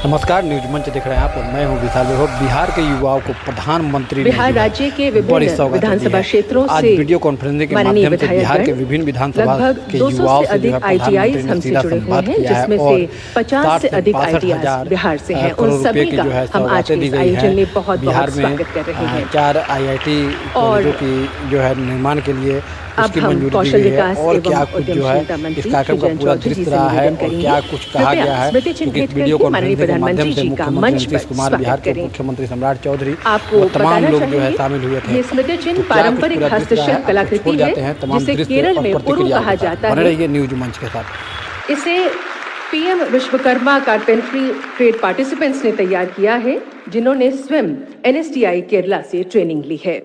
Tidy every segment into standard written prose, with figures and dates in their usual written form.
नमस्कार, न्यूज मंच देख रहे हैं आप और मैं हूं विशाल वैभव। बिहार के युवाओं को प्रधानमंत्री बिहार राज्य के विभिन्न विधानसभा क्षेत्रों आज से वीडियो कॉन्फ्रेंसिंग के माध्यम से बिहार के विभिन्न विधानसभा के युवाओं से जो है प्रधानमंत्री ने सीधा संवाद किया है और 50 से अधिक ITIs बिहार से हैं। उन सभी का हम आज के इस आयोजन में बहुत-बहुत स्वागत कर रहे हैं। 4 IIT कॉलेजों की जो है निर्माण के लिए अब हम कौशल विकास और क्या कुछ जो है इस कार्यक्रम का पूरा दृश्य रहा है और क्या कुछ कहा गया है, क्योंकि इस वीडियो कॉन्फ्रेंसिंग के माध्यम से मुख्यमंत्री नीतीश कुमार, बिहार के मुख्यमंत्री सम्राट चौधरी और तमाम लोग जो है शामिल हुए थे। ये स्मृति चिन्ह पारंपरिक हस्तशिल्प कलाकृति है जिसे केरल में पुरु कहा जाता है। रहिए न्यूज मंच के साथ। इसे PM Vishwakarma carpentry trade participants ने तैयार किया है, जिन्होंने स्वयं NSTI केरला से ट्रेनिंग ली है।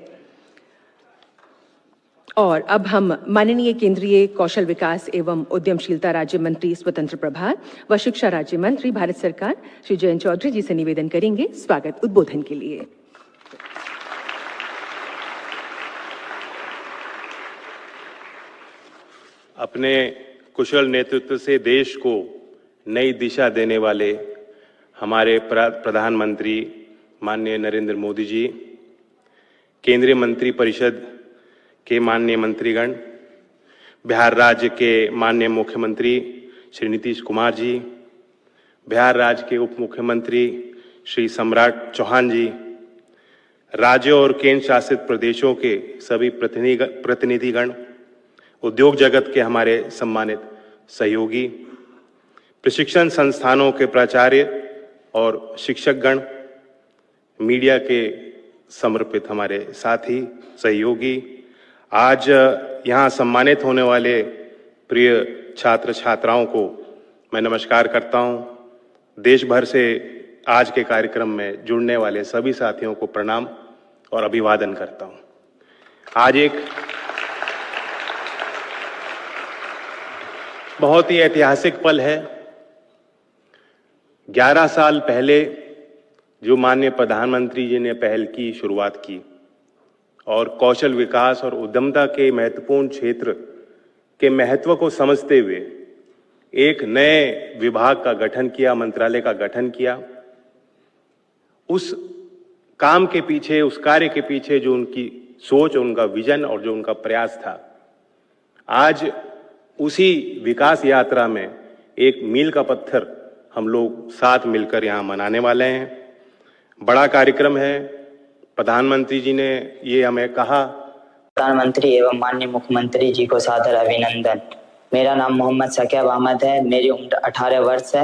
और अब हम माननीय केंद्रीय कौशल विकास एवं उद्यमशीलता राज्य मंत्री स्वतंत्र प्रभार व शिक्षा राज्य मंत्री भारत सरकार श्री जयंत चौधरी जी से निवेदन करेंगे स्वागत उद्बोधन के लिए। अपने कुशल नेतृत्व से देश को नई दिशा देने वाले हमारे प्रधानमंत्री माननीय नरेंद्र मोदी जी, केंद्रीय मंत्री परिषद के माननीय मंत्रीगण, बिहार राज्य के माननीय मुख्यमंत्री श्री नीतीश कुमार जी, बिहार राज्य के उप मुख्यमंत्री श्री सम्राट चौहान जी, राज्य और केंद्र शासित प्रदेशों के सभी प्रतिनिधिगण, उद्योग जगत के हमारे सम्मानित सहयोगी, प्रशिक्षण संस्थानों के प्राचार्य और शिक्षकगण, मीडिया के समर्पित हमारे साथी सहयोगी, आज यहाँ सम्मानित होने वाले प्रिय छात्र छात्राओं को मैं नमस्कार करता हूँ। देश भर से आज के कार्यक्रम में जुड़ने वाले सभी साथियों को प्रणाम और अभिवादन करता हूँ। आज एक बहुत ही ऐतिहासिक पल है। 11 साल पहले जो माननीय प्रधानमंत्री जी ने पहल की शुरुआत की और कौशल विकास और उद्यमता के महत्वपूर्ण क्षेत्र के महत्व को समझते हुए एक नए विभाग का गठन किया, मंत्रालय का गठन किया। उस काम के पीछे, उस कार्य के पीछे जो उनकी सोच, उनका विजन और जो उनका प्रयास था, आज उसी विकास यात्रा में एक मील का पत्थर हम लोग साथ मिलकर यहाँ मनाने वाले हैं। बड़ा कार्यक्रम है। प्रधानमंत्री जी ने ये हमें कहा। प्रधानमंत्री एवं माननीय मुख्यमंत्री जी को सादर अभिनंदन। मेरा नाम मोहम्मद शकीब अहमद है। मेरी उम्र 18 वर्ष है।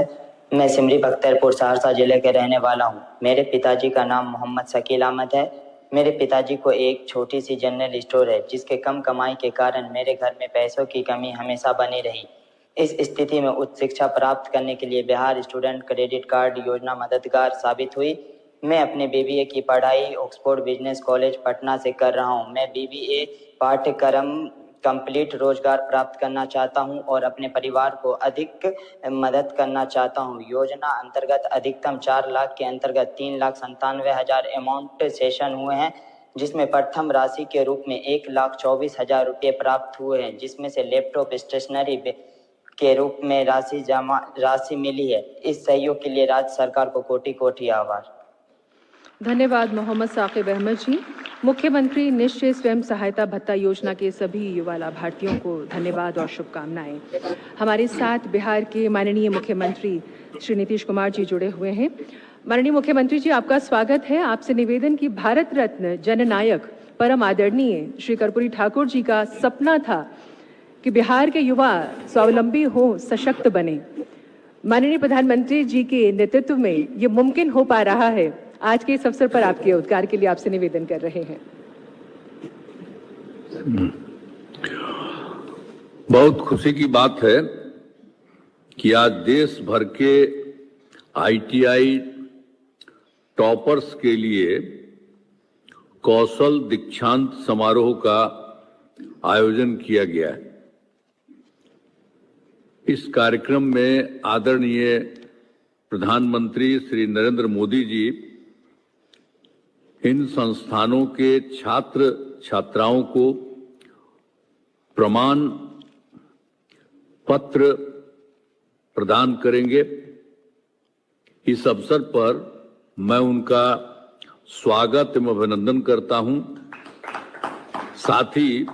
मैं सिमरी बख्तियारपुर सहरसा जिले के रहने वाला हूँ। मेरे पिताजी का नाम मोहम्मद शकील अहमद है। मेरे पिताजी को एक छोटी सी जनरल स्टोर है, जिसके कम कमाई के कारण मेरे घर में पैसों की कमी हमेशा बनी रही। इस स्थिति में उच्च शिक्षा प्राप्त करने के लिए बिहार स्टूडेंट क्रेडिट कार्ड योजना मददगार साबित हुई। मैं अपने BBA की पढ़ाई ऑक्सफोर्ड बिजनेस कॉलेज पटना से कर रहा हूं। मैं BBA पाठ्यक्रम कंप्लीट रोजगार प्राप्त करना चाहता हूं और अपने परिवार को अधिक मदद करना चाहता हूं। योजना अंतर्गत अधिकतम 4 लाख के अंतर्गत 3,97,000 अमाउंट सेशन हुए हैं, जिसमें प्रथम राशि के रूप में 1,24,000 रुपये प्राप्त हुए हैं, जिसमें से लैपटॉप स्टेशनरी के रूप में राशि मिली है। इस सहयोग के लिए राज्य सरकार को कोटि कोटि आभार। धन्यवाद मोहम्मद साकिब अहमद जी। मुख्यमंत्री निश्चय स्वयं सहायता भत्ता योजना के सभी युवा लाभार्थियों को धन्यवाद और शुभकामनाएं। हमारे साथ बिहार के माननीय मुख्यमंत्री श्री नीतीश कुमार जी जुड़े हुए हैं। माननीय मुख्यमंत्री जी, आपका स्वागत है। आपसे निवेदन की भारत रत्न जननायक परम आदरणीय श्री कर्पूरी ठाकुर जी का सपना था कि बिहार के युवा स्वावलंबी हो, सशक्त बने। माननीय प्रधानमंत्री जी के नेतृत्व में ये मुमकिन हो पा रहा है। आज के इस अवसर पर आपके उद्गार के लिए आपसे निवेदन कर रहे हैं। बहुत खुशी की बात है कि आज देश भर के ITI टॉपर्स के लिए कौशल दीक्षांत समारोह का आयोजन किया गया है। इस कार्यक्रम में आदरणीय प्रधानमंत्री श्री नरेंद्र मोदी जी इन संस्थानों के छात्र छात्राओं को प्रमाण पत्र प्रदान करेंगे। इस अवसर पर मैं उनका स्वागत एवं अभिनंदन करता हूं। साथ ही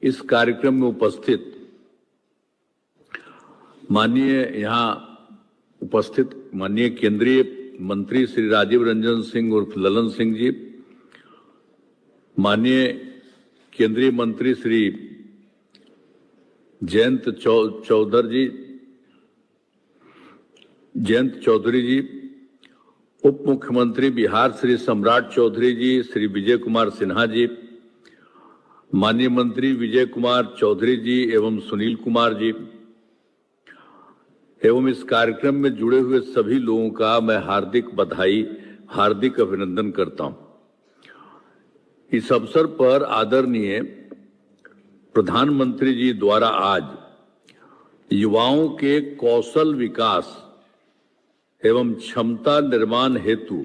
इस कार्यक्रम में उपस्थित माननीय केंद्रीय मंत्री श्री राजीव रंजन सिंह उर्फ ललन सिंह जी, माननीय केंद्रीय मंत्री श्री जयंत चौधरी जी, उप मुख्यमंत्री बिहार श्री सम्राट चौधरी जी, श्री विजय कुमार सिन्हा जी, माननीय मंत्री विजय कुमार चौधरी जी एवं सुनील कुमार जी एवं इस कार्यक्रम में जुड़े हुए सभी लोगों का मैं हार्दिक अभिनंदन करता हूं। इस अवसर पर आदरणीय प्रधानमंत्री जी द्वारा आज युवाओं के कौशल विकास एवं क्षमता निर्माण हेतु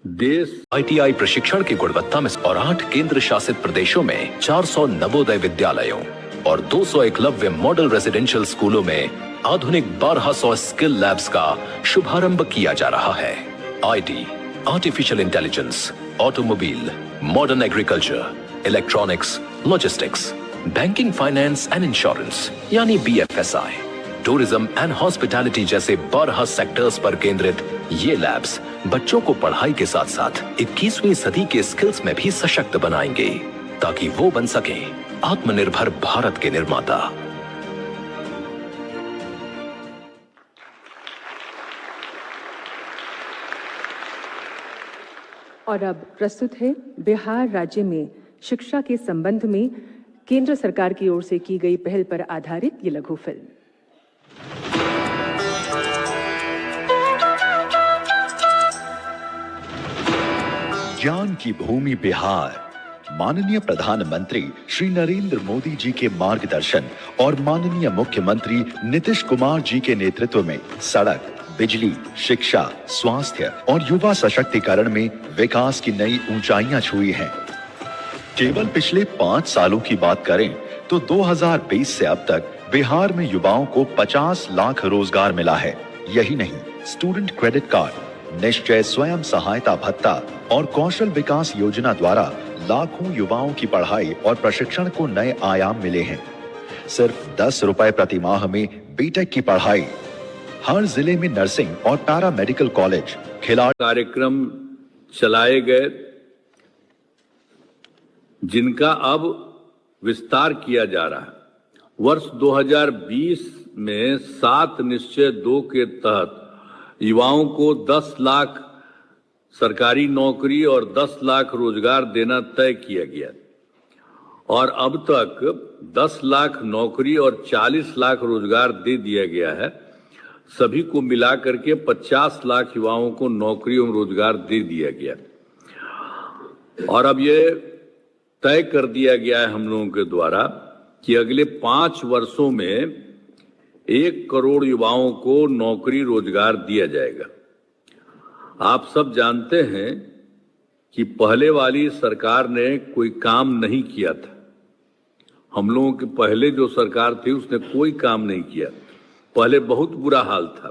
देश ITI प्रशिक्षण की गुणवत्ता में और 8 केंद्र शासित प्रदेशों में 400 नवोदय विद्यालयों और 200 एकलव्य मॉडल रेजिडेंशियल स्कूलों में आधुनिक 1200 स्किल लैब्स का शुभारंभ किया जा रहा है। IT, artificial intelligence, automobile, modern agriculture, electronics, logistics, banking, finance and insurance यानी BFSI, टूरिज्म एंड हॉस्पिटैलिटी जैसे 12 सेक्टर्स पर केंद्रित ये लैब्स बच्चों को पढ़ाई के साथ साथ 21वीं सदी के स्किल्स में भी सशक्त बनाएंगे ताकि वो बन सके आत्मनिर्भर भारत के निर्माता। और अब प्रस्तुत है बिहार राज्य में शिक्षा के संबंध में केंद्र सरकार की ओर से की गई पहल पर आधारित ये लघु फिल्म। ज्ञान की भूमि बिहार माननीय प्रधानमंत्री श्री नरेंद्र मोदी जी के मार्गदर्शन और माननीय मुख्यमंत्री नीतीश कुमार जी के नेतृत्व में सड़क, बिजली, शिक्षा, स्वास्थ्य और युवा सशक्तिकरण में विकास की नई ऊंचाइयां छुई हैं। केवल पिछले 5 सालों की बात करें तो 2020 से अब तक बिहार में युवाओं को 50 लाख रोजगार मिला है। यही नहीं, स्टूडेंट क्रेडिट कार्ड, निश्चय स्वयं सहायता भत्ता और कौशल विकास योजना द्वारा लाखों युवाओं की पढ़ाई और प्रशिक्षण को नए आयाम मिले हैं। सिर्फ 10 रुपए प्रति माह में बीटेक की पढ़ाई, हर जिले में नर्सिंग और पैरा मेडिकल कॉलेज, खिलाड़ी कार्यक्रम चलाए गए जिनका अब विस्तार किया जा रहा है। वर्ष 2020 में 7 निश्चय 2 के तहत युवाओं को 10 लाख सरकारी नौकरी और 10 लाख रोजगार देना तय किया गया और अब तक 10 लाख नौकरी और 40 लाख रोजगार दे दिया गया है। सभी को मिलाकर के 50 लाख युवाओं को नौकरी और रोजगार दे दिया गया और अब ये तय कर दिया गया है हम लोगों के द्वारा कि अगले 5 वर्षों में 1 करोड़ युवाओं को नौकरी रोजगार दिया जाएगा। आप सब जानते हैं कि पहले वाली सरकार ने कोई काम नहीं किया था। हम लोगों के पहले जो सरकार थी उसने कोई काम नहीं किया। पहले बहुत बुरा हाल था।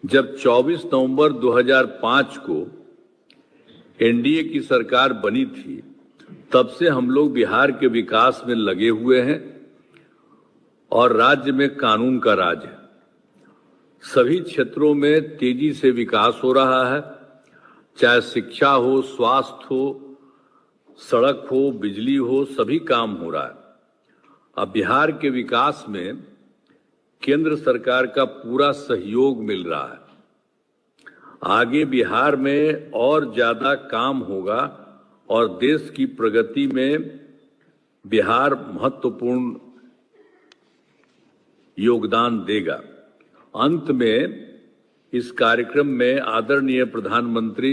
जब 24 नवंबर 2005 को एनडीए की सरकार बनी थी तब से हम लोग बिहार के विकास में लगे हुए हैं और राज्य में कानून का राज है। सभी क्षेत्रों में तेजी से विकास हो रहा है, चाहे शिक्षा हो, स्वास्थ्य हो, सड़क हो, बिजली हो, सभी काम हो रहा है। अब बिहार के विकास में केंद्र सरकार का पूरा सहयोग मिल रहा है। आगे बिहार में और ज्यादा काम होगा और देश की प्रगति में बिहार महत्वपूर्ण योगदान देगा। अंत में इस कार्यक्रम में आदरणीय प्रधानमंत्री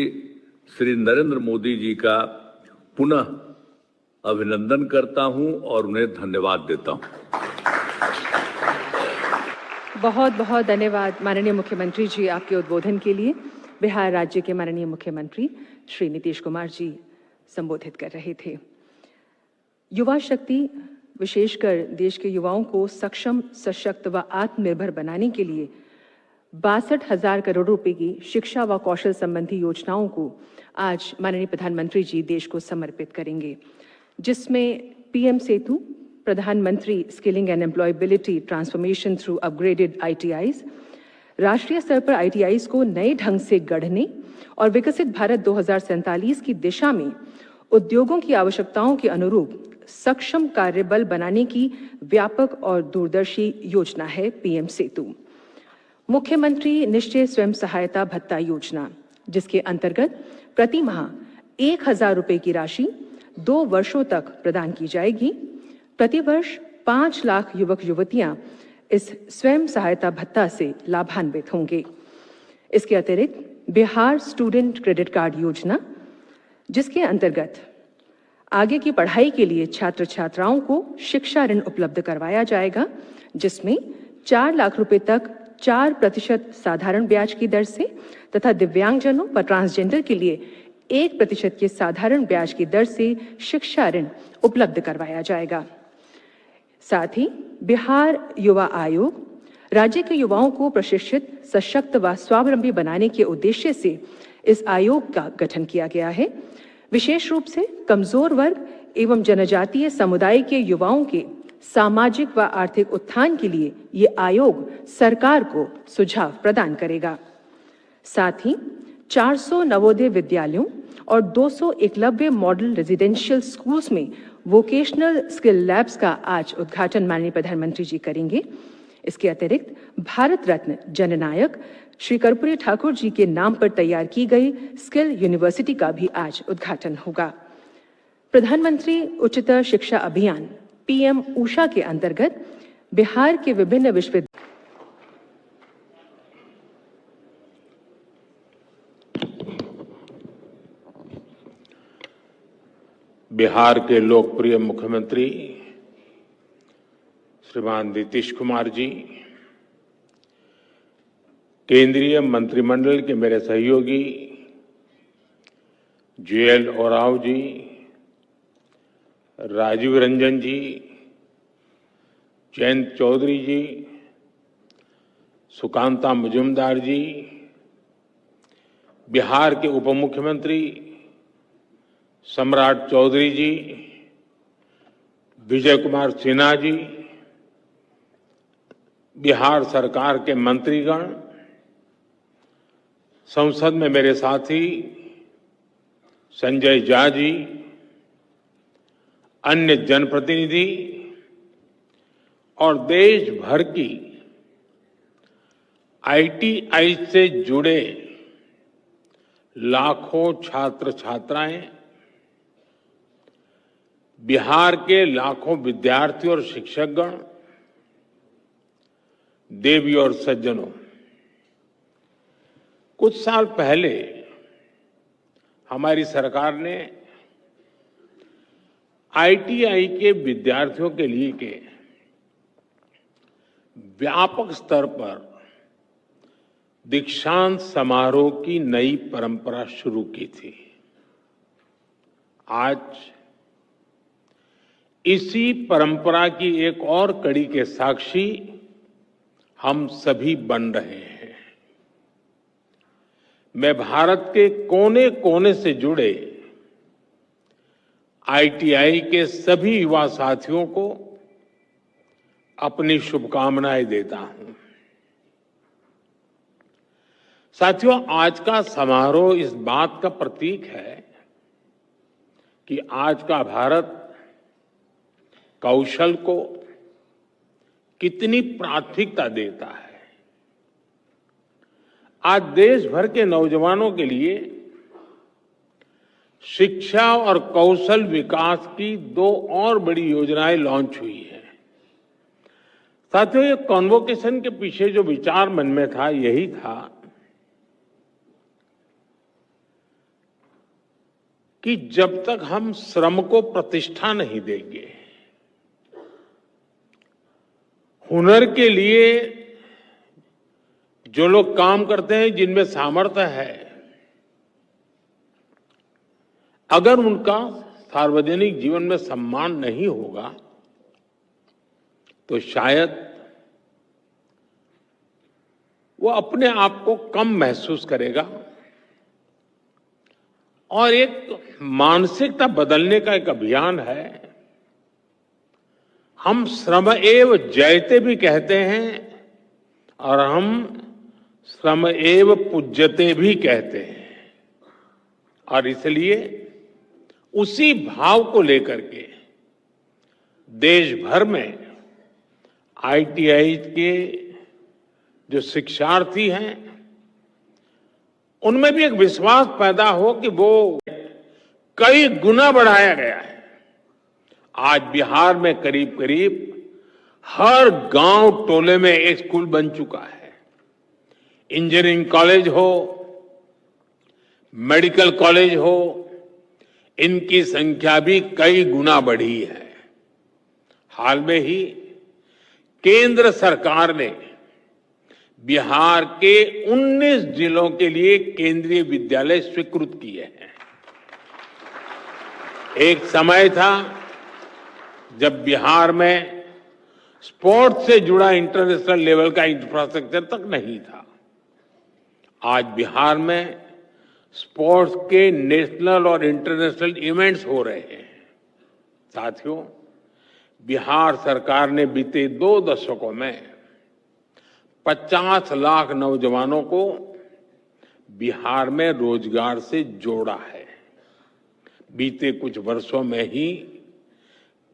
श्री नरेंद्र मोदी जी का पुनः अभिनंदन करता हूं और उन्हें धन्यवाद देता हूं। बहुत बहुत धन्यवाद माननीय मुख्यमंत्री जी आपके उद्बोधन के लिए। बिहार राज्य के माननीय मुख्यमंत्री श्री नीतीश कुमार जी संबोधित कर रहे थे। युवा शक्ति विशेषकर देश के युवाओं को सक्षम, सशक्त व आत्मनिर्भर बनाने के लिए 62,000 करोड़ रुपए की शिक्षा व कौशल संबंधी योजनाओं को आज माननीय प्रधानमंत्री जी देश को समर्पित करेंगे, जिसमें पीएम सेतु, प्रधानमंत्री skilling and employability transformation through upgraded ITIs, राष्ट्रीय स्तर पर ITIs को नए ढंग से गढ़ने और विकसित भारत 2047 की दिशा में उद्योगों की आवश्यकताओं के अनुरूप सक्षम कार्यबल बनाने की व्यापक और दूरदर्शी योजना है पीएम सेतु। मुख्यमंत्री निश्चय स्वयं सहायता भत्ता योजना, जिसके अंतर्गत प्रति माह 1,000 रुपए की राशि 2 वर्षों तक प्रदान की जाएगी। प्रतिवर्ष 5 लाख युवक युवतियां इस स्वयं सहायता भत्ता से लाभान्वित होंगे। इसके अतिरिक्त बिहार स्टूडेंट क्रेडिट कार्ड योजना, जिसके अंतर्गत आगे की पढ़ाई के लिए छात्र छात्राओं को शिक्षा ऋण उपलब्ध करवाया जाएगा, जिसमें 4 लाख रुपए तक 4% साधारण ब्याज की दर से तथा दिव्यांगजनों व ट्रांसजेंडर के लिए 1% के साधारण ब्याज की दर से शिक्षा ऋण उपलब्ध करवाया जाएगा। साथ ही बिहार युवा आयोग राज्य के युवाओं को प्रशिक्षित, सशक्त व स्वावलंबी बनाने के उद्देश्य से इस आयोग का गठन किया गया है। विशेष रूप से कमजोर वर्ग एवं जनजातीय समुदाय के युवाओं के सामाजिक व आर्थिक उत्थान के लिए ये आयोग सरकार को सुझाव प्रदान करेगा। साथ ही 400 नवोदय विद्यालयों और 200 एकलव्य मॉडल रेजिडेंशियल स्कूल्स में वोकेशनल स्किल लैब्स का आज उद्घाटन माननीय प्रधानमंत्री जी करेंगे। इसके अतिरिक्त भारत रत्न जननायक श्री कर्पूरी ठाकुर जी के नाम पर तैयार की गई स्किल यूनिवर्सिटी का भी आज उद्घाटन होगा। प्रधानमंत्री उच्चतर शिक्षा अभियान PM ऊषा के अंतर्गत बिहार के विभिन्न विश्वविद्यालय बिहार के लोकप्रिय मुख्यमंत्री श्रीमान नीतीश कुमार जी, केंद्रीय मंत्रिमंडल के मेरे सहयोगी JL ओरांव जी, राजीव रंजन जी, जयंत चौधरी जी, सुकांता मजूमदार जी, बिहार के उप मुख्यमंत्री सम्राट चौधरी जी, विजय कुमार सिन्हा जी, बिहार सरकार के मंत्रीगण, संसद में मेरे साथी संजय झा जी, अन्य जनप्रतिनिधि और देश भर की ITI से जुड़े लाखों छात्र छात्राएं, बिहार के लाखों विद्यार्थी और शिक्षकगण, देवी और सज्जनों, कुछ साल पहले हमारी सरकार ने ITI के विद्यार्थियों के लिए के व्यापक स्तर पर दीक्षांत समारोह की नई परंपरा शुरू की थी। आज इसी परंपरा की एक और कड़ी के साक्षी हम सभी बन रहे हैं। मैं भारत के कोने कोने से जुड़े ITI के सभी युवा साथियों को अपनी शुभकामनाएं देता हूं। साथियों, आज का समारोह इस बात का प्रतीक है कि आज का भारत कौशल को कितनी प्राथमिकता देता है। आज देश भर के नौजवानों के लिए शिक्षा और कौशल विकास की 2 और बड़ी योजनाएं लॉन्च हुई है। साथियों, ये कॉन्वोकेशन के पीछे जो विचार मन में था, यही था कि जब तक हम श्रम को प्रतिष्ठा नहीं देंगे, हुनर के लिए जो लोग काम करते हैं, जिनमें सामर्थ्य है, अगर उनका सार्वजनिक जीवन में सम्मान नहीं होगा तो शायद वो अपने आप को कम महसूस करेगा और एक मानसिकता बदलने का एक अभियान है। हम श्रम एव जयते भी कहते हैं और हम श्रम एव पूज्यते भी कहते हैं, और इसलिए उसी भाव को लेकर के देश भर में आईटीआई के जो शिक्षार्थी हैं उनमें भी एक विश्वास पैदा हो कि वो कई गुना बढ़ाया गया है। आज बिहार में करीब करीब हर गांव टोले में एक स्कूल बन चुका है। इंजीनियरिंग कॉलेज हो, मेडिकल कॉलेज हो, इनकी संख्या भी कई गुना बढ़ी है। हाल में ही केंद्र सरकार ने बिहार के 19 जिलों के लिए केंद्रीय विद्यालय स्वीकृत किए हैं। एक समय था जब बिहार में स्पोर्ट्स से जुड़ा इंटरनेशनल लेवल का इंफ्रास्ट्रक्चर तक नहीं था। आज बिहार में स्पोर्ट्स के नेशनल और इंटरनेशनल इवेंट्स हो रहे हैं। साथियों, बिहार सरकार ने बीते 2 दशकों में 50 लाख नौजवानों को बिहार में रोजगार से जोड़ा है। बीते कुछ वर्षों में ही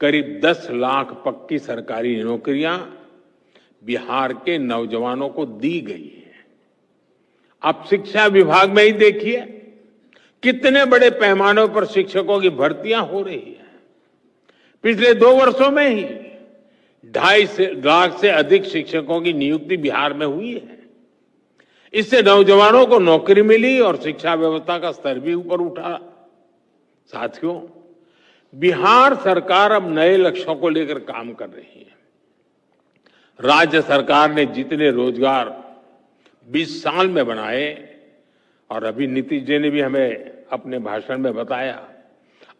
करीब 10 लाख पक्की सरकारी नौकरियां बिहार के नौजवानों को दी गई है। आप शिक्षा विभाग में ही देखिए कितने बड़े पैमाने पर शिक्षकों की भर्तियां हो रही है। पिछले 2 वर्षों में ही 2.5 लाख से अधिक शिक्षकों की नियुक्ति बिहार में हुई है। इससे नौजवानों को नौकरी मिली और शिक्षा व्यवस्था का स्तर भी ऊपर उठा। साथियों, बिहार सरकार अब नए लक्ष्यों को लेकर काम कर रही है। राज्य सरकार ने जितने रोजगार 20 साल में बनाए, और अभी नीतीश जी ने भी हमें अपने भाषण में बताया,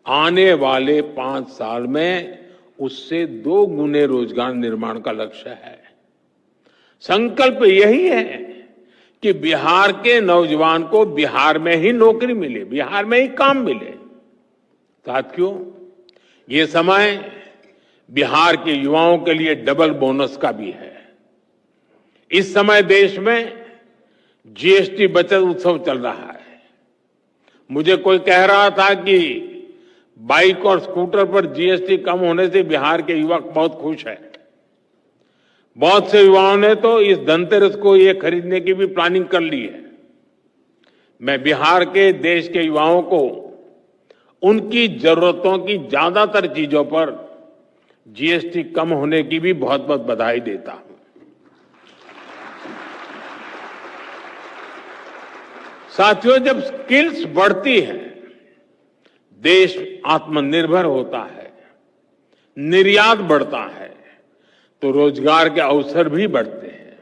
आने वाले 5 साल में उससे 2 गुने रोजगार निर्माण का लक्ष्य है। संकल्प यही है कि बिहार के नौजवान को बिहार में ही नौकरी मिले, बिहार में ही काम मिले। साथियों, ये समय बिहार के युवाओं के लिए डबल बोनस का भी है। इस समय देश में जीएसटी बचत उत्सव चल रहा है। मुझे कोई कह रहा था कि बाइक और स्कूटर पर जीएसटी कम होने से बिहार के युवा बहुत खुश हैं। बहुत से युवाओं ने तो इस धनतेरस को ये खरीदने की भी प्लानिंग कर ली है। मैं बिहार के देश के युवाओं को उनकी जरूरतों की ज्यादातर चीजों पर जीएसटी कम होने की भी बहुत बहुत बधाई देता हूं। साथियों, जब स्किल्स बढ़ती है, देश आत्मनिर्भर होता है, निर्यात बढ़ता है, तो रोजगार के अवसर भी बढ़ते हैं।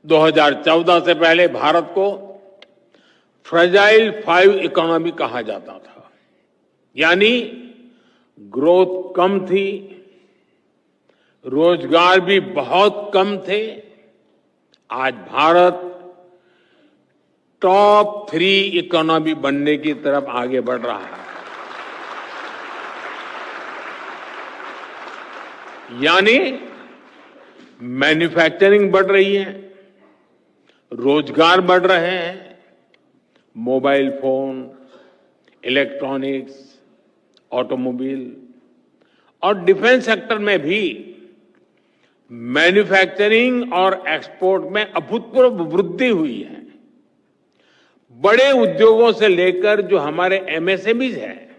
2014 से पहले भारत को फ्रेजाइल 5 इकोनॉमी कहा जाता था, यानी ग्रोथ कम थी, रोजगार भी बहुत कम थे। आज भारत टॉप 3 इकोनॉमी बनने की तरफ आगे बढ़ रहा है। यानी मैन्युफैक्चरिंग बढ़ रही है, रोजगार बढ़ रहे हैं। मोबाइल फोन, इलेक्ट्रॉनिक्स, ऑटोमोबाइल और डिफेंस सेक्टर में भी मैन्युफैक्चरिंग और एक्सपोर्ट में अभूतपूर्व वृद्धि हुई है। बड़े उद्योगों से लेकर जो हमारे एमएसएमईज हैं,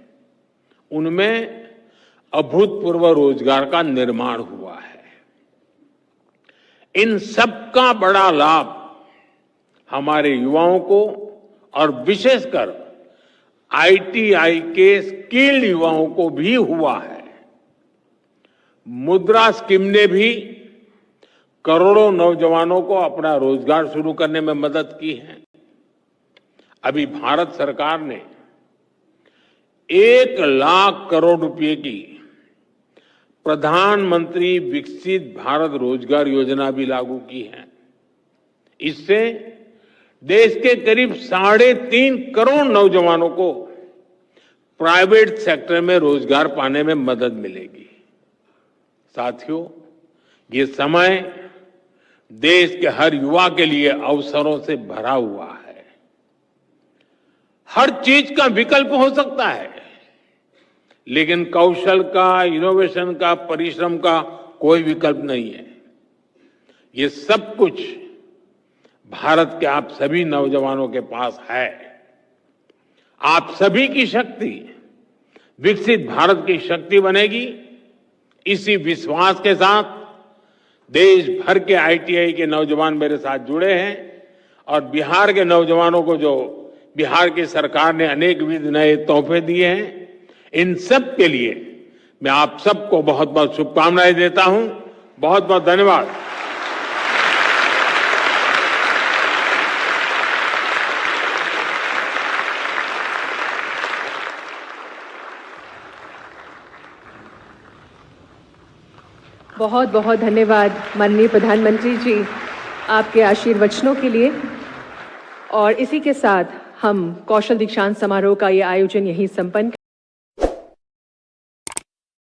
उनमें अभूतपूर्व रोजगार का निर्माण हुआ है। इन सबका बड़ा लाभ हमारे युवाओं को और विशेषकर आईटीआई के स्किल्ड युवाओं को भी हुआ है। मुद्रा स्कीम ने भी करोड़ों नौजवानों को अपना रोजगार शुरू करने में मदद की है। अभी भारत सरकार ने 1 लाख करोड़ रुपए की प्रधानमंत्री विकसित भारत रोजगार योजना भी लागू की है। इससे देश के करीब 3.5 करोड़ नौजवानों को प्राइवेट सेक्टर में रोजगार पाने में मदद मिलेगी। साथियों, ये समय देश के हर युवा के लिए अवसरों से भरा हुआ है। हर चीज का विकल्प हो सकता है, लेकिन कौशल का, इनोवेशन का, परिश्रम का कोई विकल्प नहीं है। ये सब कुछ भारत के आप सभी नौजवानों के पास है। आप सभी की शक्ति विकसित भारत की शक्ति बनेगी। इसी विश्वास के साथ देश भर के आईटीआई के नौजवान मेरे साथ जुड़े हैं और बिहार के नौजवानों को जो बिहार की सरकार ने अनेकविध नए तोहफे दिए हैं, इन सब के लिए मैं आप सबको बहुत बहुत शुभकामनाएं देता हूं। बहुत बहुत धन्यवाद। बहुत बहुत धन्यवाद माननीय प्रधानमंत्री जी आपके आशीर्वचनों के लिए। और इसी के साथ हम कौशल दीक्षांत समारोह का ये आयोजन यहीं संपन्न